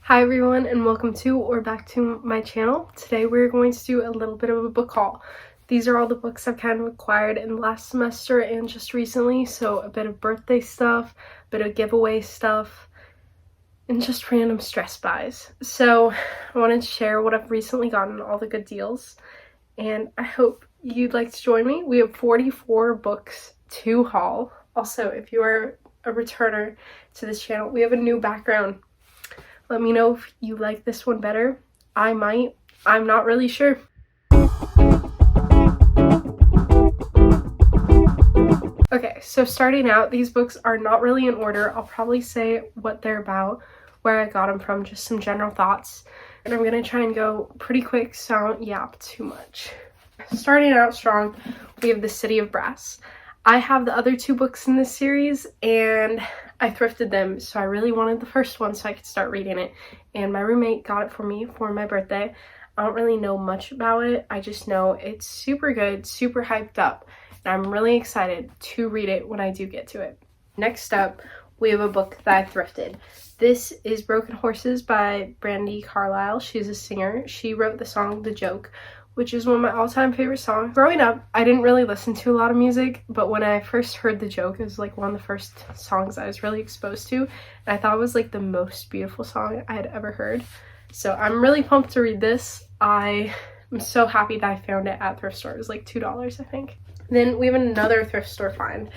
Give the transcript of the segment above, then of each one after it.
Hi everyone, and welcome to or back to my channel. Today we're going to do a little bit of a book haul. These are all the books I've kind of acquired in last semester and just recently, so a bit of birthday stuff, a bit of giveaway stuff, and just random stress buys. So I wanted to share what I've recently gotten, all the good deals, and I hope you'd like to join me. We have 44 books to haul. Also, if you are a returner to this channel, we have a new background. Let me know if you like this one better. I might. I'm not really sure. Okay, so starting out, these books are not really in order. I'll probably say what they're about, where I got them from, just some general thoughts. And I'm going to try and go pretty quick so I don't yap too much. Starting out strong, we have The City of Brass. I have the other two books in this series and I thrifted them, so I really wanted the first one so I could start reading it. And my roommate got it for me for my birthday. I don't really know much about it. I just know it's super good, super hyped up. And I'm really excited to read it when I do get to it. Next up, we have a book that I thrifted. This is Broken Horses by Brandi Carlile. She's a singer. She wrote the song The Joke, which is one of my all-time favorite songs. Growing up, I didn't really listen to a lot of music, but when I first heard The Joke, it was like one of the first songs I was really exposed to, and I thought it was like the most beautiful song I had ever heard. So I'm really pumped to read this. I am so happy that I found it at thrift store. It was like $2, I think. Then we have another thrift store find.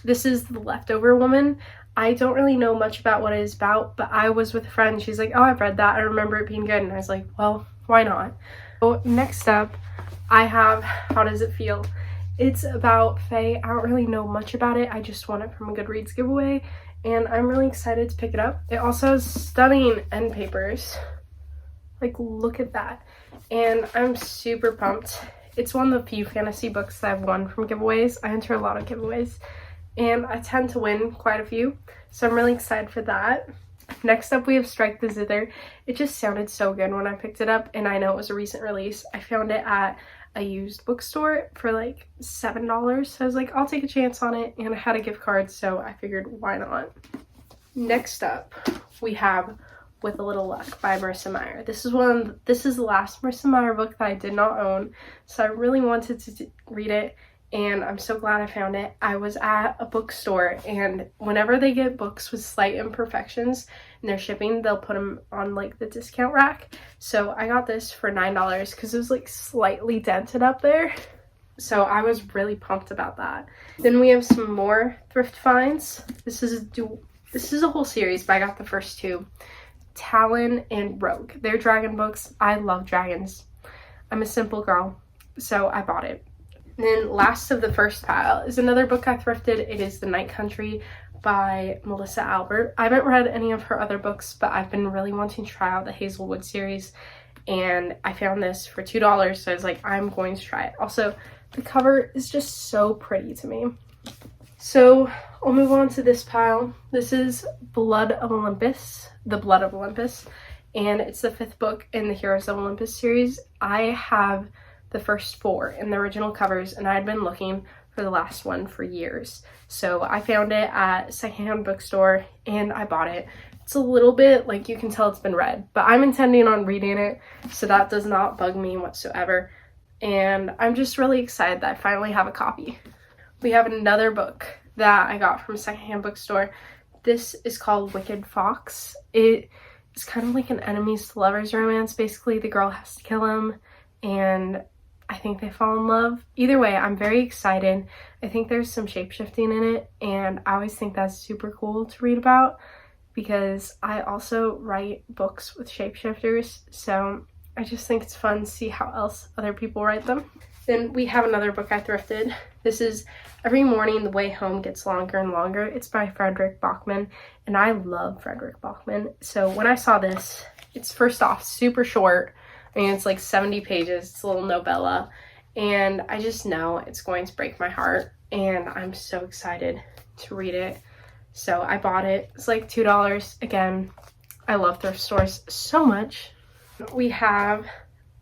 This is The Leftover Woman. I don't really know much about what it is about, but I was with a friend. She's like, oh, I've read that. I remember it being good. And I was like, well, why not? So next up, I have How Does It Feel? It's about Faye. I don't really know much about it. I just won it from a Goodreads giveaway, and I'm really excited to pick it up. It also has stunning end papers. Like, look at that. And I'm super pumped. It's one of the few fantasy books that I've won from giveaways. I enter a lot of giveaways, and I tend to win quite a few, so I'm really excited for that. Next up, we have Strike the Zither. It just sounded so good when I picked it up, and I know it was a recent release. I found it at a used bookstore for like $7, so I was like, I'll take a chance on it, and I had a gift card, so I figured, why not? Next up, we have With a Little Luck by Marissa Meyer. This is the last Marissa Meyer book that I did not own, so I really wanted to read it, and I'm so glad I found it. I was at a bookstore, and whenever they get books with slight imperfections in their shipping, they'll put them on like the discount rack. So I got this for $9 because it was like slightly dented up there. So I was really pumped about that. Then we have some more thrift finds. This is a whole series, but I got the first two. Talon and Rogue. They're dragon books. I love dragons. I'm a simple girl, so I bought it. And then last of the first pile is another book I thrifted. It is The Night Country by Melissa Albert. I haven't read any of her other books, but I've been really wanting to try out the Hazelwood series, and I found this for $2, so I was like, I'm going to try it. Also, the cover is just so pretty to me. So I'll move on to this pile. This is Blood of Olympus, The Blood of Olympus, and it's the 5th book in the Heroes of Olympus series. I have the first 4 in the original covers, and I had been looking for the last one for years. So I found it at a secondhand bookstore, and I bought it. It's a little bit, like, you can tell it's been read, but I'm intending on reading it, so that does not bug me whatsoever. And I'm just really excited that I finally have a copy. We have another book that I got from a secondhand bookstore. This is called Wicked Fox. It is kind of like an enemies to lovers romance. Basically, the girl has to kill him, and I think they fall in love. Either way, I'm very excited. I think there's some shape-shifting in it, and I always think that's super cool to read about because I also write books with shapeshifters, so I just think it's fun to see how else other people write them. Then we have another book I thrifted. This is Every Morning the Way Home Gets Longer and Longer. It's by Frederick Bachman, and I love Frederick Bachman. So when I saw this, it's first off super short. I mean, it's like 70 pages. It's a little novella, and I just know it's going to break my heart, and I'm so excited to read it. So I bought it. It's like $2. Again, I love thrift stores so much. We have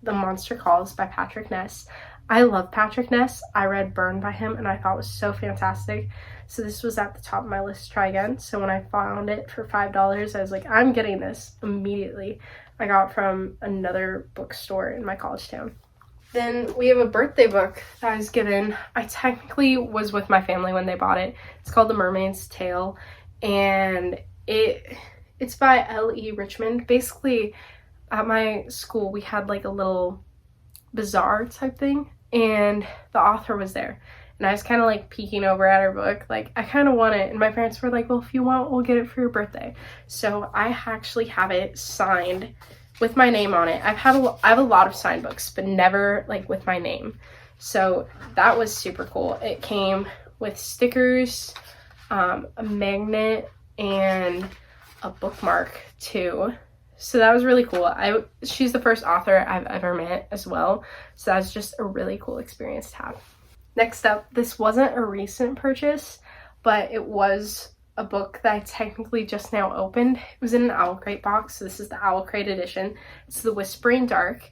The Monster Calls by Patrick Ness. I love Patrick Ness. I read Burn by him, and I thought it was so fantastic. So this was at the top of my list to try again. So when I found it for $5, I was like, I'm getting this immediately. I got it from another bookstore in my college town. Then we have a birthday book that I was given. I technically was with my family when they bought it. It's called The Mermaid's Tale, and it's by L.E. Richmond. Basically, at my school, we had like a little bazaar type thing, and the author was there. And I was kind of like peeking over at her book, like I kind of want it. And my parents were like, well, if you want, we'll get it for your birthday. So I actually have it signed with my name on it. I have a lot of signed books, but never like with my name. So that was super cool. It came with stickers, a magnet, and a bookmark too. So that was really cool. She's the first author I've ever met as well. So that was just a really cool experience to have. Next up, this wasn't a recent purchase, but it was a book that I technically just now opened. It was in an Owl Crate box. So this is the Owl Crate edition. It's The Whispering Dark,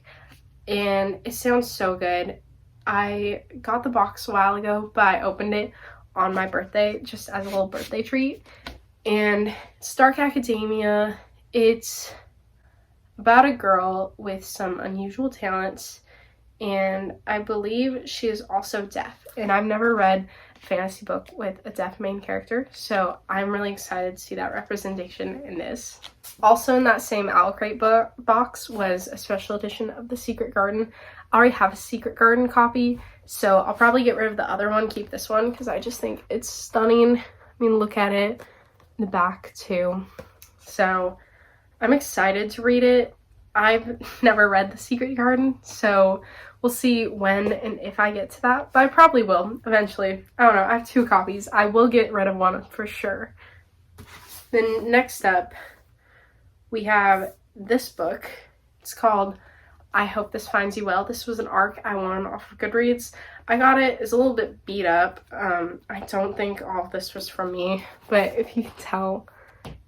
and it sounds so good. I got the box a while ago, but I opened it on my birthday just as a little birthday treat. And it's dark academia. It's about a girl with some unusual talents, and I believe she is also deaf. And I've never read a fantasy book with a deaf main character, so I'm really excited to see that representation in this. Also in that same Owl Crate box was a special edition of The Secret Garden. I already have a Secret Garden copy, so I'll probably get rid of the other one, keep this one, because I just think it's stunning. I mean, look at it in the back too. So I'm excited to read it. I've never read The Secret Garden, so we'll see when and if I get to that, but I probably will eventually. I don't know, I have 2 copies. I will get rid of one for sure. Then next up, we have this book. It's called I Hope This Finds You Well. This was an ARC I won off of Goodreads. I got it. It's a little bit beat up. I don't think all of this was from me, but if you can tell,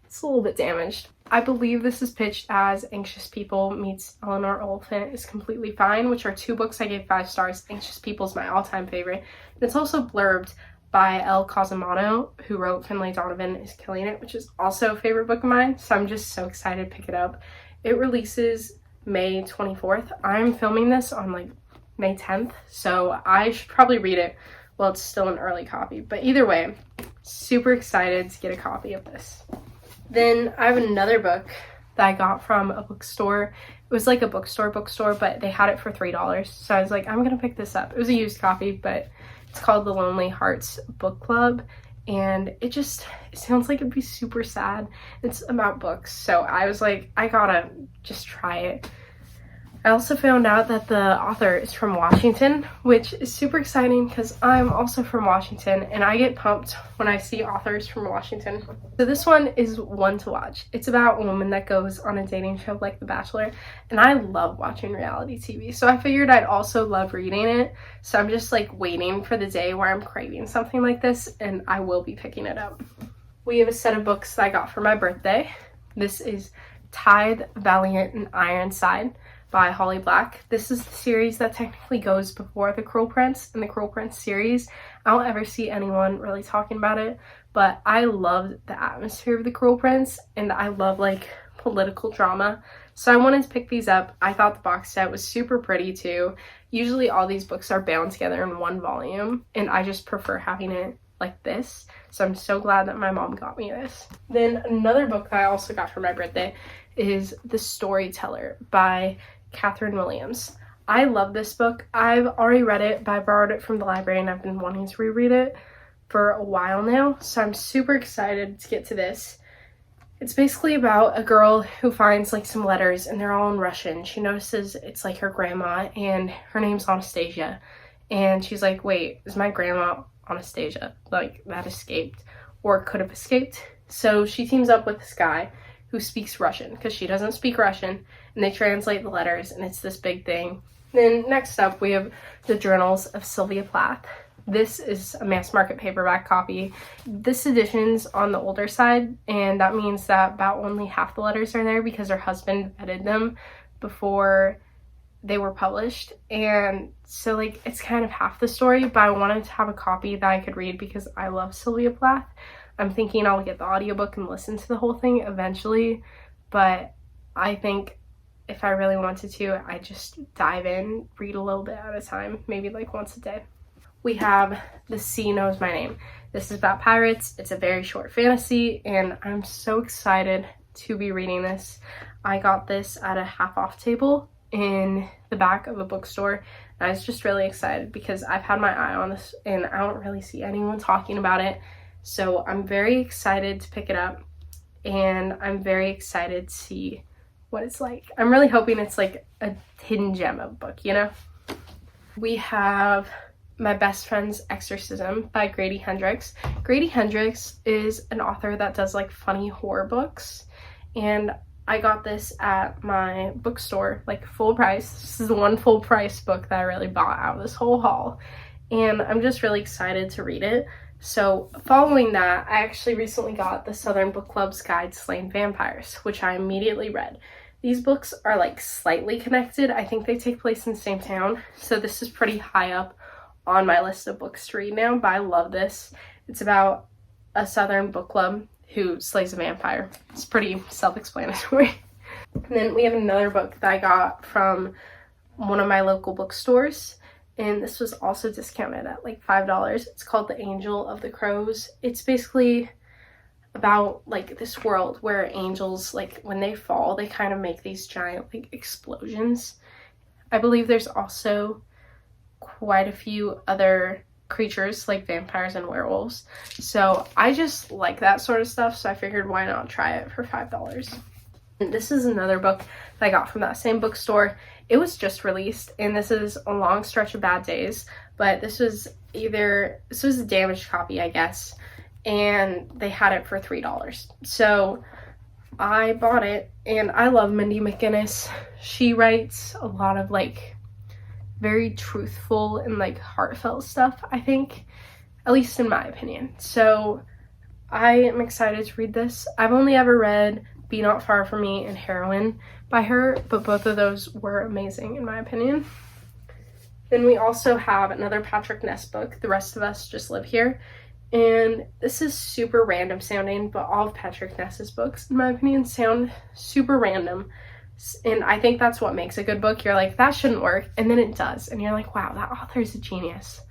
it's a little bit damaged. I believe this is pitched as Anxious People meets Eleanor Oliphant is Completely Fine, which are 2 books I gave 5 stars. Anxious People is my all-time favorite. And it's also blurbed by Elle Cosimano, who wrote Finlay Donovan is Killing It, which is also a favorite book of mine. So I'm just so excited to pick it up. It releases May 24th. I'm filming this on like May 10th, so I should probably read it while it's still an early copy. But either way, super excited to get a copy of this. Then I have another book that I got from a bookstore. It was like a bookstore, but they had it for $3. So I was like, I'm gonna pick this up. It was a used copy, but it's called The Lonely Hearts Book Club. And it sounds like it'd be super sad. It's about books. So I was like, I gotta just try it. I also found out that the author is from Washington, which is super exciting because I'm also from Washington and I get pumped when I see authors from Washington. So this one is one to watch. It's about a woman that goes on a dating show like The Bachelor, and I love watching reality TV. So I figured I'd also love reading it. So I'm just like waiting for the day where I'm craving something like this, and I will be picking it up. We have a set of books that I got for my birthday. This is Tithe, Valiant, and Ironside by Holly Black. This is the series that technically goes before The Cruel Prince in the Cruel Prince series. I don't ever see anyone really talking about it, but I loved the atmosphere of The Cruel Prince, and I love like political drama. So I wanted to pick these up. I thought the box set was super pretty too. Usually all these books are bound together in one volume, and I just prefer having it like this. So I'm so glad that my mom got me this. Then another book that I also got for my birthday is The Storyteller by Catherine Williams. I love this book. I've already read it, but I borrowed it from the library and I've been wanting to reread it for a while now, so I'm super excited to get to this. It's basically about a girl who finds like some letters and they're all in Russian. She notices it's like her grandma and her name's Anastasia, and she's like, wait, is my grandma Anastasia? Like, that escaped or could have escaped. So she teams up with this guy who speaks Russian because she doesn't speak Russian, and they translate the letters, and it's this big thing. Then next up, we have The Journals of Sylvia Plath. This is a mass market paperback copy. This edition's on the older side, and that means that about only half the letters are there because her husband edited them before they were published, and so like it's kind of half the story, but I wanted to have a copy that I could read because I love Sylvia Plath. I'm thinking I'll get the audiobook and listen to the whole thing eventually, but I think if I really wanted to, I just dive in, read a little bit at a time, maybe like once a day. We have The Sea Knows My Name. This is about pirates. It's a very short fantasy, and I'm so excited to be reading this. I got this at a half-off table in the back of a bookstore, and I was just really excited because I've had my eye on this and I don't really see anyone talking about it. So I'm very excited to pick it up, and I'm very excited to see what it's like. I'm really hoping it's like a hidden gem of a book, you know? We have My Best Friend's Exorcism by Grady Hendrix. Grady Hendrix is an author that does like funny horror books, and I got this at my bookstore, like full price. This is the one full price book that I really bought out of this whole haul, and I'm just really excited to read it. So following that, I actually recently got the Southern Book Club's Guide to Slaying Vampires, which I immediately read. These books are like slightly connected. I think they take place in the same town, so this is pretty high up on my list of books to read now, but I love this. It's about a Southern book club who slays a vampire. It's pretty self-explanatory. And then we have another book that I got from one of my local bookstores, and this was also discounted at like $5. It's called The Angel of the Crows. It's basically about like this world where angels, like when they fall, they kind of make these giant like explosions. I believe there's also quite a few other creatures like vampires and werewolves, so I just like that sort of stuff, so I figured why not try it for $5. And this is another book that I got from that same bookstore. It was just released, and this is A Long Stretch of Bad Days, but this was a damaged copy, I guess, and they had it for $3, so I bought it. And I love Mindy McGinnis. She writes a lot of like very truthful and like heartfelt stuff, I think, at least in my opinion. So I am excited to read this. I've only ever read Be Not Far From Me and Heroine by her, but both of those were amazing in my opinion. Then we also have another Patrick Ness book, The Rest of Us Just Live Here, and this is super random sounding, but all of Patrick Ness's books in my opinion sound super random. And I think that's what makes a good book. You're like, that shouldn't work, and then it does, and you're like, wow, that author is a genius.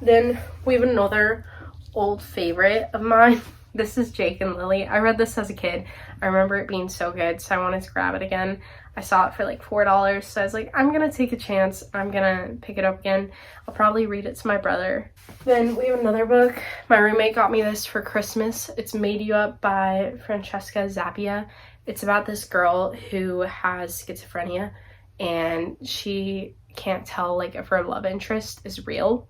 Then we have another old favorite of mine. This is Jake and Lily. I read this as a kid. I remember it being so good, so I wanted to grab it again. I saw it for like $4, so I was like, I'm gonna take a chance. I'm gonna pick it up again. I'll probably read it to my brother. Then we have another book. My roommate got me this for Christmas. It's Made You Up by Francesca Zappia. It's about this girl who has schizophrenia, and she can't tell like if her love interest is real.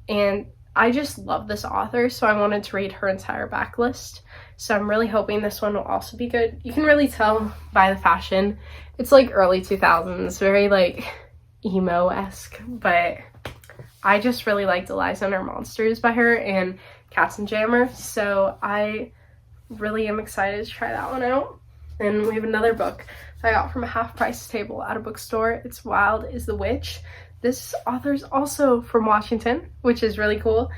And I just love this author, so I wanted to read her entire backlist. So I'm really hoping this one will also be good. You can really tell by the fashion. It's like early 2000s, very like emo-esque, but I just really liked Eliza and Her Monsters by her and Katzenjammer, so I really am excited to try that one out. And we have another book that I got from a half-price table at a bookstore. It's Wild is the Witch. This author's also from Washington, which is really cool.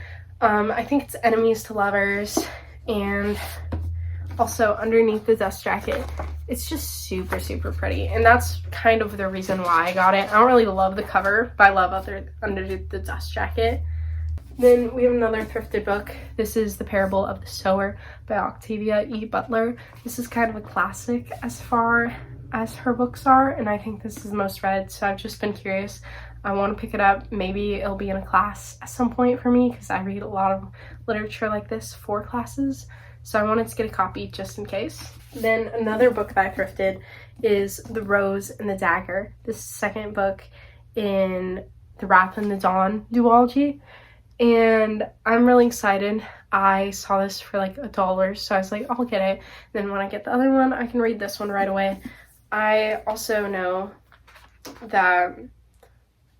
I think it's Enemies to Lovers, and also Underneath the Dust Jacket. It's just super, super pretty, and that's kind of the reason why I got it. I don't really love the cover, but I love Underneath the Dust Jacket. Then we have another thrifted book. This is The Parable of the Sower by Octavia E. Butler. This is kind of a classic as far as her books are, and I think this is the most read, so I've just been curious. I want to pick it up. Maybe it'll be in a class at some point for me, because I read a lot of literature like this for classes, so I wanted to get a copy just in case. Then another book that I thrifted is The Rose and the Dagger. This is the second book in the Wrath and the Dawn duology, and I'm really excited. I saw this for like $1, so I was like, I'll get it. Then when I get the other one, I can read this one right away. I also know that,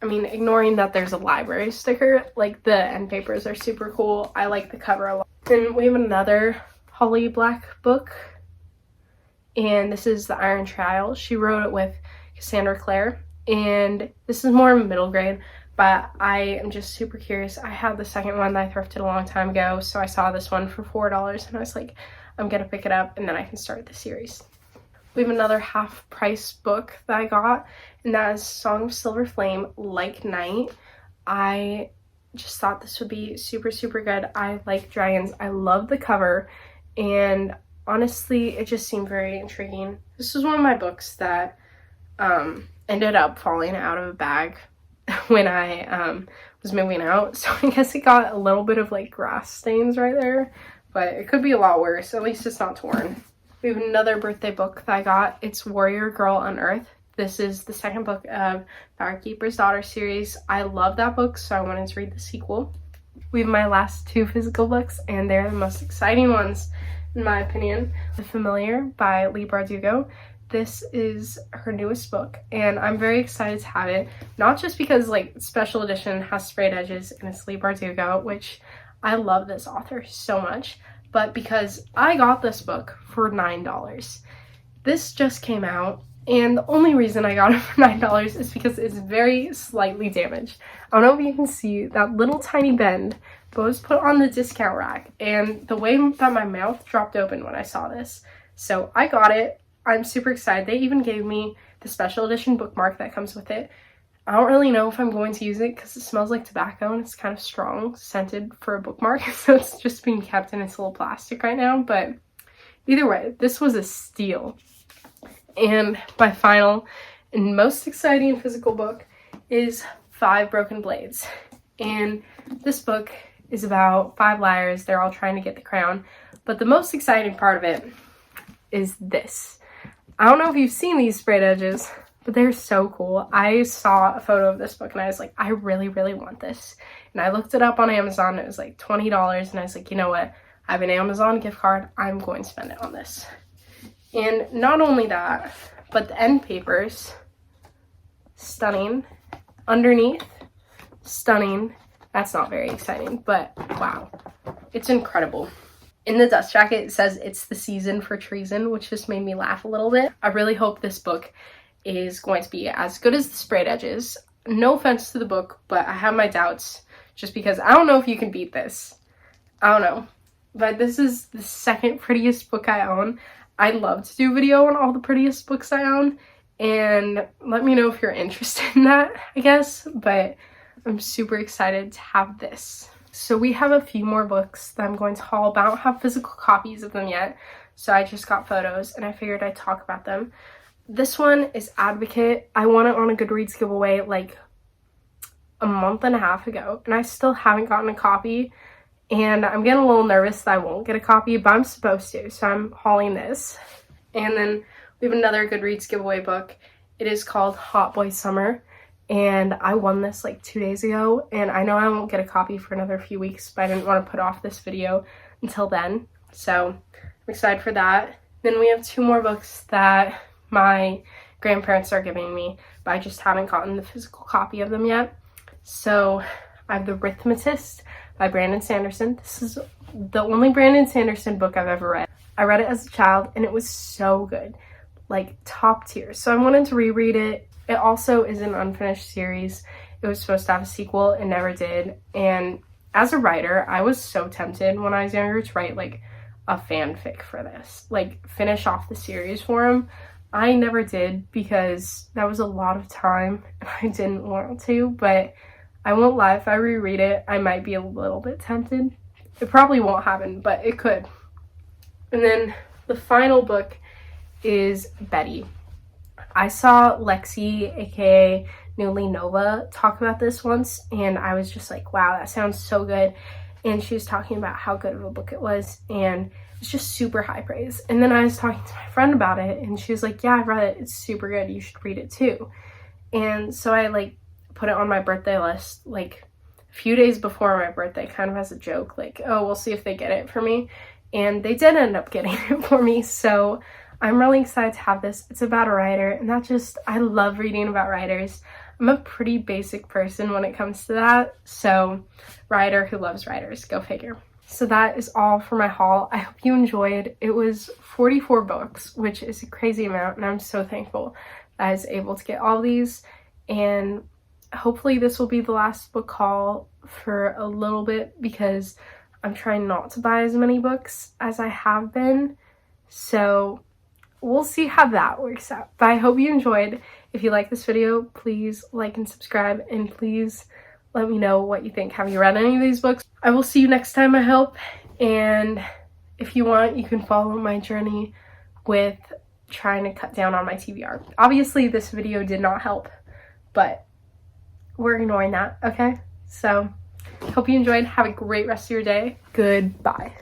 I mean, ignoring that there's a library sticker, like the end papers are super cool. I like the cover a lot. Then we have another Holly Black book, and this is The Iron Trial. She wrote it with Cassandra Clare, and this is more middle grade, but I am just super curious. I had the second one that I thrifted a long time ago, so I saw this one for $4 and I was like, I'm gonna pick it up and then I can start the series. We have another half price book that I got, and that is Song of Silver Flame, Like Night. I just thought this would be super, super good. I like dragons. I love the cover, and honestly, it just seemed very intriguing. This was one of my books that ended up falling out of a bag when I was moving out, so I guess it got a little bit of like grass stains right there, but it could be a lot worse. At least it's not torn. We have another birthday book that I got. It's Warrior Girl Unearthed. This is the second book of Firekeeper's Daughter series. I love that book, so I wanted to read the sequel. We have my last two physical books, and they're the most exciting ones, in my opinion. The Familiar by Leigh Bardugo. This is her newest book, and I'm very excited to have it. Not just because, like, special edition has sprayed edges, and it's Leigh Bardugo, which I love this author so much, but because I got this book for $9. This just came out, and the only reason I got it for $9 is because it's very slightly damaged. I don't know if you can see that little tiny bend, but it was put on the discount rack, and the way that my mouth dropped open when I saw this. So I got it. I'm super excited. They even gave me the special edition bookmark that comes with it. I don't really know if I'm going to use it because it smells like tobacco and it's kind of strong scented for a bookmark, so it's just being kept in its little plastic right now. But either way, this was a steal. And my final and most exciting physical book is 5 Broken Blades. And this book is about 5 liars. They're all trying to get the crown. But the most exciting part of it is this. I don't know if you've seen these sprayed edges, but they're so cool. I saw a photo of this book and I was like, I really, really want this. And I looked it up on Amazon. It was like $20, and I was like, you know what? I have an Amazon gift card. I'm going to spend it on this. And not only that, but the end papers, stunning. Underneath, stunning. That's not very exciting, but wow, it's incredible. In the dust jacket, it says it's the season for treason, which just made me laugh a little bit. I really hope this book is going to be as good as the sprayed edges. No offense to the book, but I have my doubts just because I don't know if you can beat this. I don't know. But this is the second prettiest book I own. I'd love to do a video on all the prettiest books I own, and let me know if you're interested in that, I guess. But I'm super excited to have this. So we have a few more books that I'm going to haul, but I don't have physical copies of them yet. So I just got photos and I figured I'd talk about them. This one is Advocate. I won it on a Goodreads giveaway like a month and a half ago, and I still haven't gotten a copy. And I'm getting a little nervous that I won't get a copy, but I'm supposed to, so I'm hauling this. And then we have another Goodreads giveaway book. It is called Hot Boy Summer. And I won this like 2 days ago, and I know I won't get a copy for another few weeks, but I didn't want to put off this video until then. So I'm excited for that. Then we have 2 more books that my grandparents are giving me, but I just haven't gotten the physical copy of them yet. So I have The Rhythmatist by Brandon Sanderson. This is the only Brandon Sanderson book I've ever read. I read it as a child, and it was so good, like top tier. So I wanted to reread it. It also is an unfinished series. It was supposed to have a sequel. It never did. And as a writer, I was so tempted when I was younger to write like a fanfic for this. Like finish off the series for him. I never did because that was a lot of time and I didn't want to. But I won't lie, if I reread it, I might be a little bit tempted. It probably won't happen, but it could. And then the final book is Betty. I saw Lexi, aka Newly Nova, talk about this once, and I was just like, wow, that sounds so good. And she was talking about how good of a book it was, and it's just super high praise. And then I was talking to my friend about it, and she was like, yeah, I read it, it's super good, you should read it too. And so I like put it on my birthday list like a few days before my birthday, kind of as a joke, like, oh, we'll see if they get it for me. And they did end up getting it for me, so I'm really excited to have this. It's about a writer, and I love reading about writers. I'm a pretty basic person when it comes to that, so writer who loves writers, go figure. So that is all for my haul. I hope you enjoyed. It was 44 books, which is a crazy amount, and I'm so thankful that I was able to get all these. and hopefully this will be the last book haul for a little bit because I'm trying not to buy as many books as I have been. So we'll see how that works out. But I hope you enjoyed. If you like this video, please like and subscribe, and please let me know what you think. Have you read any of these books? I will see you next time, I hope. And if you want, you can follow my journey with trying to cut down on my TBR. Obviously, this video did not help, but we're ignoring that, okay? So, hope you enjoyed. Have a great rest of your day. Goodbye.